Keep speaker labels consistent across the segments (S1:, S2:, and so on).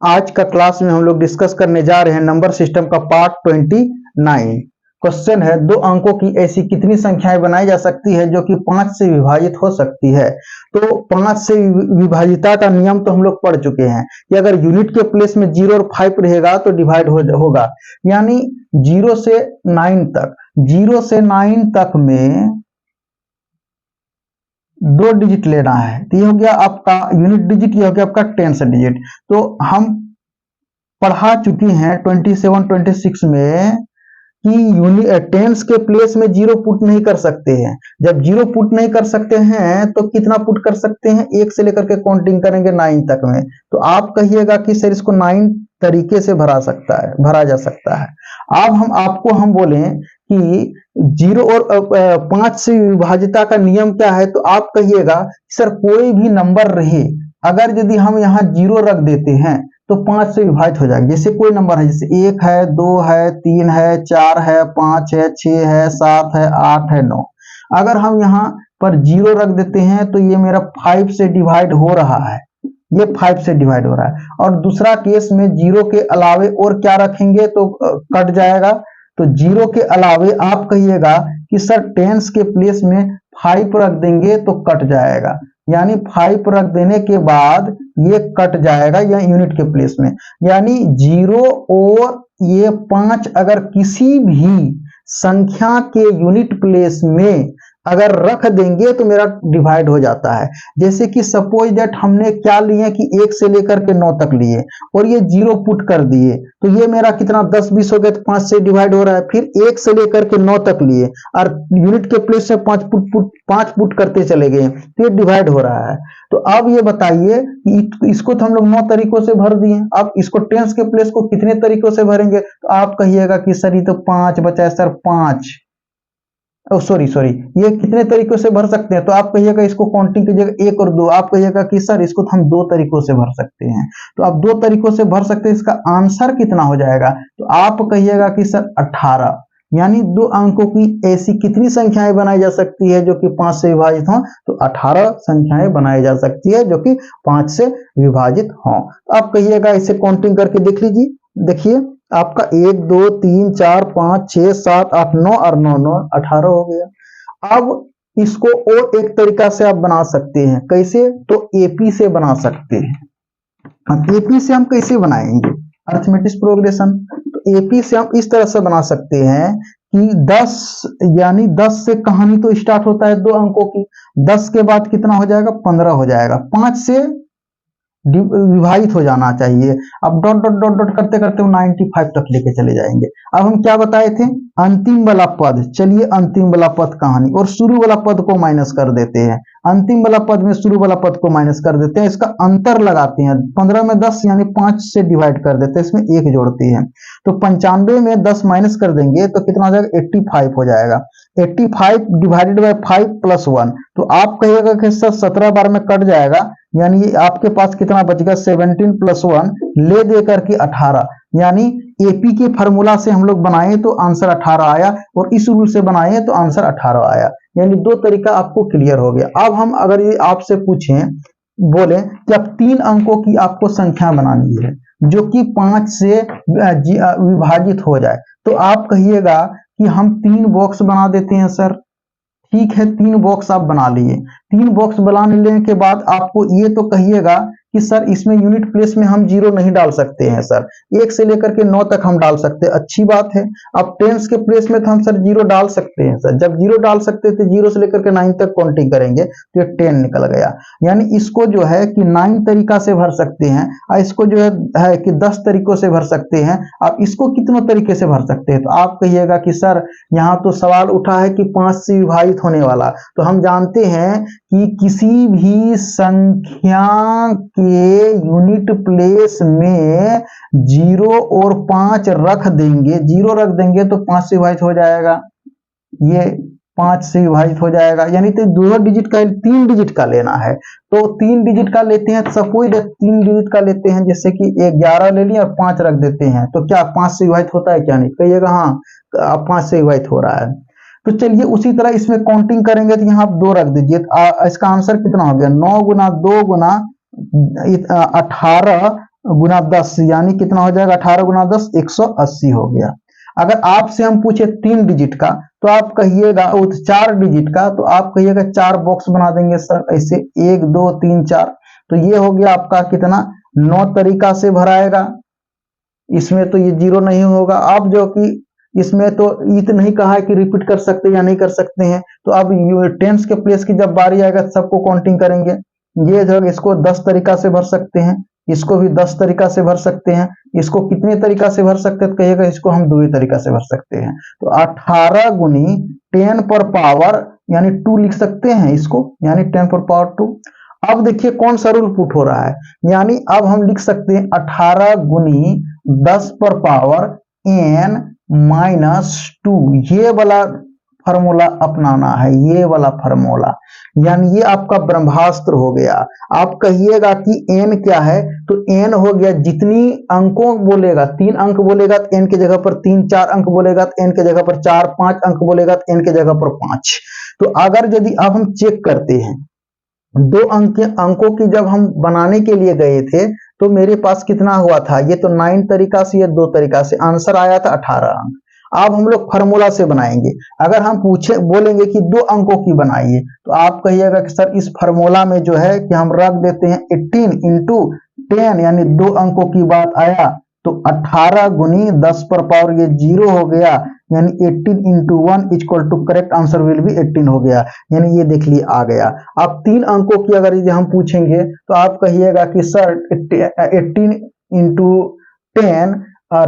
S1: आज का क्लास में हम लोग डिस्कस करने जा रहे हैं नंबर सिस्टम का पार्ट 29। क्वेश्चन है, दो अंकों की ऐसी कितनी संख्याएं बनाई जा सकती है जो कि 5 से विभाजित हो सकती है। तो 5 से विभाजिता का नियम तो हम लोग पढ़ चुके हैं कि अगर यूनिट के प्लेस में 0 और 5 रहेगा तो डिवाइड होगा, यानी 0 से 9 तक। 0 से 9 तक में 2 डिजिट लेना है, तो ये हो गया आपका यूनिट डिजिट, ये हो गया आपका टेंस डिजिट। तो हम पढ़ा चुके हैं 27 26 में कि टेंस के प्लेस में 0 पुट नहीं कर सकते हैं। जब 0 पुट नहीं कर सकते हैं तो कितना पुट कर सकते हैं, 1 से लेकर के काउंटिंग करेंगे 9 तक में। तो आप कहिएगा कि सर इसको 9 तरीके से भरा जा सकता है। अब हम बोलें कि 0 और 5 से विभाजिता का नियम क्या है, तो आप कहिएगा सर कोई भी नंबर रहे, अगर यदि हम यहाँ 0 रख देते हैं तो 5 से विभाजित हो जाएगा। जैसे कोई नंबर है, जैसे 1 है, 2 है, 3 है, 4 है, 5 है, 6 है, 7 है, 8 है, 9। अगर हम यहाँ पर 0 रख देते हैं तो ये मेरा 5 से डिवाइड हो रहा है, ये 5 से डिवाइड हो रहा है। और दूसरा केस में 0 के अलावे और क्या रखेंगे तो कट जाएगा। तो 0 के अलावे आप कहिएगा कि सर टेंस के प्लेस में 5 रख देंगे तो कट जाएगा, यानी 5 रख देने के बाद ये कट जाएगा या यूनिट के प्लेस में, यानी 0 और ये 5 अगर किसी भी संख्या के यूनिट प्लेस में अगर रख देंगे तो मेरा डिवाइड हो जाता है। जैसे कि सपोज दैट हमने क्या लिए कि 1 से लेकर के 9 तक लिए और ये 0 पुट कर दिए, तो ये मेरा कितना 10 20 हो गया, तो 5 से डिवाइड हो रहा है। फिर 1 से लेकर के 9 तक लिए और यूनिट के प्लेस से 5 पुट करते चले गए, तो ये डिवाइड हो रहा है। तो अब ये बताइए कि इसको तो हम लोग 9 तरीकों से भर दिए, अब इसको टेंस के प्लेस को कितने तरीकों से भरेंगे। तो आप कहिएगा कि सर ये तो 5 बचा है सर, 5 सॉरी ये कितने तरीकों से भर सकते हैं। तो आप कहिएगा इसको काउंटिंग कीजिएगा 1 और 2, आप कहिएगा कि सर इसको तो हम 2 तरीकों से भर सकते हैं। तो आप 2 तरीकों से भर सकते हैं, इसका आंसर कितना हो जाएगा। तो आप कहिएगा कि सर 18, यानी 2 अंकों की ऐसी कितनी संख्याएं बनाई जा सकती है जो कि 5 से विभाजित हों। तो 18 संख्याएं बनाई जा सकती है जो कि 5 से विभाजित हों। आप कहिएगा इसे काउंटिंग करके देख लीजिए, देखिए आपका 1 2 3 4 5 6 7 8 9 और 9 9 18 हो गया। अब इसको और एक तरीका से आप बना सकते हैं, कैसे, तो एपी से बना सकते हैं। एपी से हम कैसे बनाएंगे, अरिथमेटिक प्रोग्रेशन। तो एपी से हम इस तरह से बना सकते हैं कि 10, यानी 10 से कहानी तो स्टार्ट होता है 2 अंकों की, 10 के बाद कितना हो जाएगा 15 हो जाएगा, 5 से विभाजित हो जाना चाहिए। अब डॉट डॉट डॉट डॉट करते करते वो 95 तक लेके चले जाएंगे। अब हम क्या बताए थे, अंतिम वाला पद, चलिए अंतिम वाला पद कहानी और शुरू वाला पद को माइनस कर देते हैं। अंतिम वाला पद में शुरू वाला पद को माइनस कर देते हैं, इसका अंतर लगाते हैं। 15 में 10 यानी 5 से डिवाइड कर देते हैं, इसमें 1 जोड़ते हैं। तो 95 में 10 माइनस कर देंगे तो कितना हो जाएगा 85 हो जाएगा। 85 डिवाइडेड बाय 5 प्लस 1, तो आप कहिएगा कि सर 17 बार में कट जाएगा, यानी आपके पास कितना बचेगा 17 प्लस 1 ले दे करके 18, यानी एपी के फार्मूला से हम लोग बनाए तो आंसर 18 आया और इस रूल से बनाए तो आंसर 18 आया, यानी 2 तरीका आपको क्लियर हो गया। अब हम अगर ये आपसे पूछें, बोले कि अब 3 अंकों की आपको संख्या बनानी है जो कि 5 से विभाजित हो जाए, तो आप कहिएगा कि हम 3 बॉक्स बना देते हैं सर। ठीक है, 3 बॉक्स आप बना लिए। 3 बॉक्स बना लेने के बाद आपको ये तो कहिएगा कि सर इसमें यूनिट प्लेस में हम 0 नहीं डाल सकते हैं सर, 1 से लेकर के 9 तक हम डाल सकते हैं, अच्छी बात है। अब टेंस के प्लेस में तो हम सर 0 डाल सकते हैं सर, जब 0 डाल सकते थे 0 से लेकर के 9 तक काउंटिंग करेंगे तो ये 10 निकल गया। यानी इसको जो है कि 9 तरीका से भर सकते हैं और इसको जो है कि 10 तरीकों से भर सकते हैं। आप इसको कितनों तरीके से भर सकते हैं, तो आप कहिएगा कि सर यहाँ तो सवाल उठा है कि 5 से विभाजित होने वाला, तो हम जानते हैं कि किसी भी संख्या के यूनिट प्लेस में 0 और 5 रख देंगे, 0 रख देंगे तो 5 से विभाजित हो जाएगा, ये 5 से विभाजित हो जाएगा। यानी तो 2 डिजिट का 3 डिजिट का लेना है, तो 3 डिजिट का लेते हैं। सपोज 3 डिजिट का लेते हैं, जैसे कि 11 ले लिया और 5 रख देते हैं, तो क्या 5 से विभाजित होता है क्या, नहीं कहिएगा हाँ 5 से विभाजित हो रहा है। तो चलिए उसी तरह इसमें काउंटिंग करेंगे तो यहाँ आप 2 रख दीजिए, इसका आंसर कितना हो गया 9 गुना 2 गुना 18 गुना 10 यानी कितना हो जाएगा, 18 गुना 10 180 हो गया। अगर आपसे हम पूछे 3 डिजिट का तो आप कहिएगा, 4 डिजिट का तो आप कहिएगा 4 बॉक्स बना देंगे सर, ऐसे 1 2 3 4। तो ये हो गया आपका कितना, 9 तरीका से भराएगा। इसमें तो ये 0 नहीं होगा। अब जो कि इसमें तो इत नहीं कहा है कि रिपीट कर सकते या नहीं कर सकते हैं। तो अब टेंस के प्लेस की जब बारी आएगा सबको काउंटिंग करेंगे। ये जो इसको 10 तरीका से भर सकते हैं, इसको भी 10 तरीका से भर सकते हैं। इसको कितने तरीका से भर सकते हैं तो कहिएगा इसको हम 2 ही तरीका से भर सकते हैं। तो 18 गुनी 10 पर पावर यानी 2 लिख सकते हैं इसको, यानी 10 पर पावर 2। अब देखिए कौन सा रूल पुट हो रहा है, यानी अब हम लिख सकते हैं 18 गुनी 10 पर पावर n माइनस 2। ये वाला फार्मूला अपनाना है, ये वाला फार्मूला, यानी ये आपका ब्रह्मास्त्र हो गया। आप कहिएगा कि n क्या है, तो n हो गया जितनी अंकों बोलेगा, 3 अंक बोलेगा तो n के जगह पर 3, 4 अंक बोलेगा तो n के जगह पर 4, 5 अंक बोलेगा तो n के जगह पर 5। तो अगर यदि अब हम चेक करते हैं 2 अंकों की जब हम बनाने के लिए गए थे तो मेरे पास कितना हुआ था, ये तो 9 तरीका से, ये 2 तरीका से, आंसर आया था 18 अंक। अब हम लोग फार्मूला से बनाएंगे। अगर हम पूछे बोलेंगे कि 2 अंकों की बनाइए तो आप कहिएगा कि सर इस फार्मूला में जो है कि हम रख देते हैं 18 इंटू 10 यानी 2 अंकों की बात आया तो 18 गुनी 10 पर पावर ये 0 हो गया, यानी 18 into 1 equal to correct answer will be 18 हो गया। यानी ये देख लिए आ गया। अब 3 अंकों की अगर ये हम पूछेंगे तो आप कहिएगा कि sir 18 into 10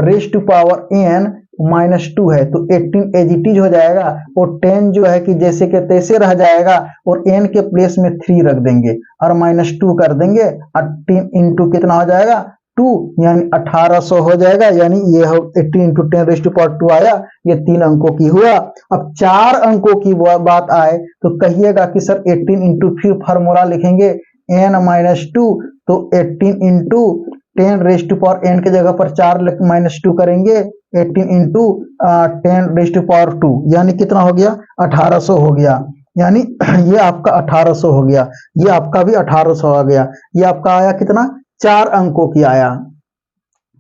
S1: raise to power n minus 2 है तो 18 एज इट इज हो जाएगा, और 10 जो है कि जैसे के तैसे रह जाएगा और n के प्लेस में 3 रख देंगे और माइनस 2 कर देंगे। 18 इंटू कितना हो जाएगा 2 यानी 1800 हो जाएगा। यानी ये 18 इंटू 10 रेज टू पावर 2 आया, ये 3 अंकों की हुआ। अब 4 अंकों की बात आए तो कहिएगा कि सर 18 इंटू फिर फार्मूला लिखेंगे n माइनस 2, तो 18 into 10 raise to power n के जगह पर 4 माइनस 2 करेंगे, 18 इंटू 10 रेज टू पावर 2 यानी कितना हो गया 1800 हो गया। यानी ये आपका 1800 हो गया, ये आपका भी 1800 आ गया। ये आपका आया कितना, 4 अंकों की आया।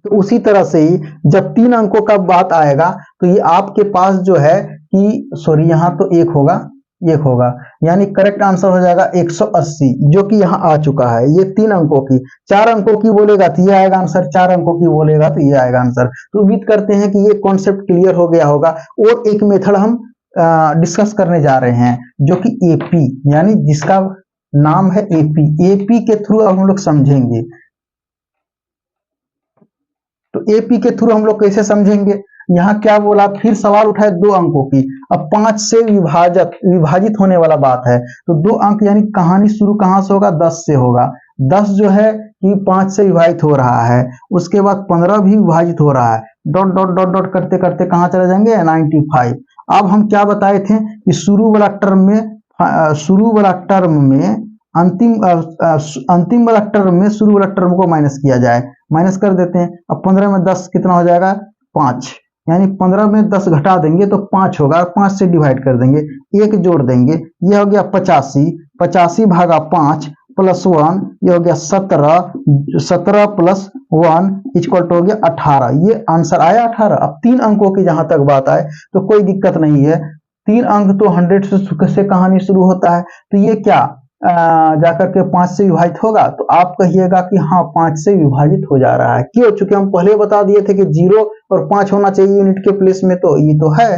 S1: तो उसी तरह से ही जब 3 अंकों का बात आएगा तो ये आपके पास जो है कि सॉरी यहाँ तो एक होगा, यानी करेक्ट आंसर हो जाएगा 180 जो कि यहाँ आ चुका है। ये 3 अंकों की, 4 अंकों की बोलेगा तो ये आएगा आंसर, 4 अंकों की बोलेगा तो ये आएगा आंसर। तो उम्मीद करते हैं कि ये कॉन्सेप्ट क्लियर हो गया होगा। और एक मेथड हम डिस्कस करने जा रहे हैं जो कि एपी, यानी जिसका नाम है एपी के थ्रू अब हम लोग समझेंगे। तो एपी के थ्रू हम लोग कैसे समझेंगे, यहाँ क्या बोला, फिर सवाल उठाए 2 अंकों की। अब 5 से विभाजित होने वाला बात है तो 2 अंक यानी कहानी शुरू कहां से होगा, 10 से होगा। 10 जो है कि 5 से विभाजित हो रहा है, उसके बाद 15 भी विभाजित हो रहा है, डॉट डॉट डॉट डॉट करते करते कहां चले जाएंगे 95। अब हम क्या बताए थे कि शुरू वाला टर्म में अंतिम वाला टर्म में शुरू वाला टर्म को माइनस किया जाए, माइनस कर देते हैं। अब 15 में 10 कितना हो जाएगा 5, यानी 15 में 10 घटा देंगे तो 5 होगा, 5 से डिवाइड कर देंगे, 1 जोड़ देंगे, ये हो गया 85, 85 भागा 5 प्लस 1 ये हो गया 17, 17 प्लस 1 इक्वल टू हो गया 18। ये आंसर आया 18। अब 3 अंकों की जहां तक बात आए तो कोई दिक्कत नहीं है, 3 अंक तो 100 से कहानी शुरू होता है। तो ये क्या जाकर के 5 से विभाजित होगा, तो आप कहिएगा कि हाँ 5 से विभाजित हो जा रहा है। क्यों, चूंकि हम पहले बता दिए थे कि 0 और 5 होना चाहिए यूनिट के प्लेस में, तो ये तो है।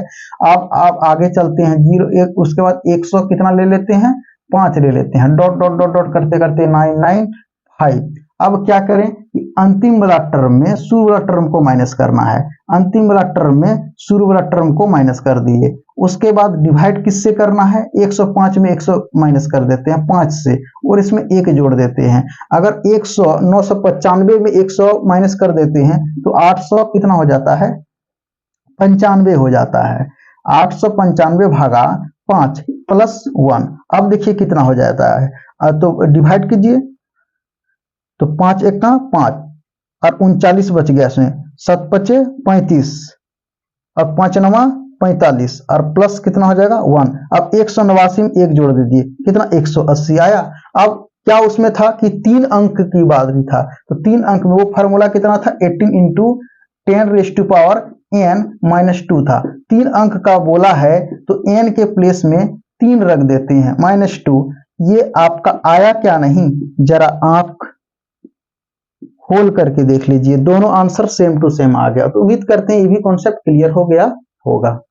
S1: आप आगे चलते हैं, 0 1 उसके बाद 100 कितना ले लेते हैं 5 ले लेते हैं, डॉट डॉट डॉट डॉट करते करते 995। अब क्या करें कि अंतिम वाला टर्म में शुरू वाला टर्म को माइनस करना है, अंतिम वाला टर्म में शुरू वाला टर्म को माइनस कर दिए। उसके बाद डिवाइड किससे करना है, 105 में 100 माइनस कर देते हैं 5 से, और इसमें 1 जोड़ देते हैं। अगर 995 में 100 माइनस कर देते हैं तो 800 कितना हो जाता है 95 हो जाता है। 895 भागा 5 प्लस 1, अब देखिए कितना हो जाता है। तो डिवाइड कीजिए, तो 5 एक ना 5 और 39 बच गया इसमें, 7 पचे 35 और 5 नवा 45 और प्लस कितना हो जाएगा 1। अब 189 में 1 जोड़ दीजिए, कितना 180 आया। अब क्या उसमें था कि 3 अंक की बात भी था, तो 3 अंक में वो फार्मूला कितना था, 18 इंटू 10⁻n-2 था। 3 अंक का बोला है तो n के प्लेस में 3 रख देते हैं, -2। ये आपका आया क्या नहीं, जरा आंख खोल करके देख लीजिए, दोनों आंसर सेम टू सेम आ गया। तो उम्मीद करते हैं ये भी कॉन्सेप्ट क्लियर हो गया होगा।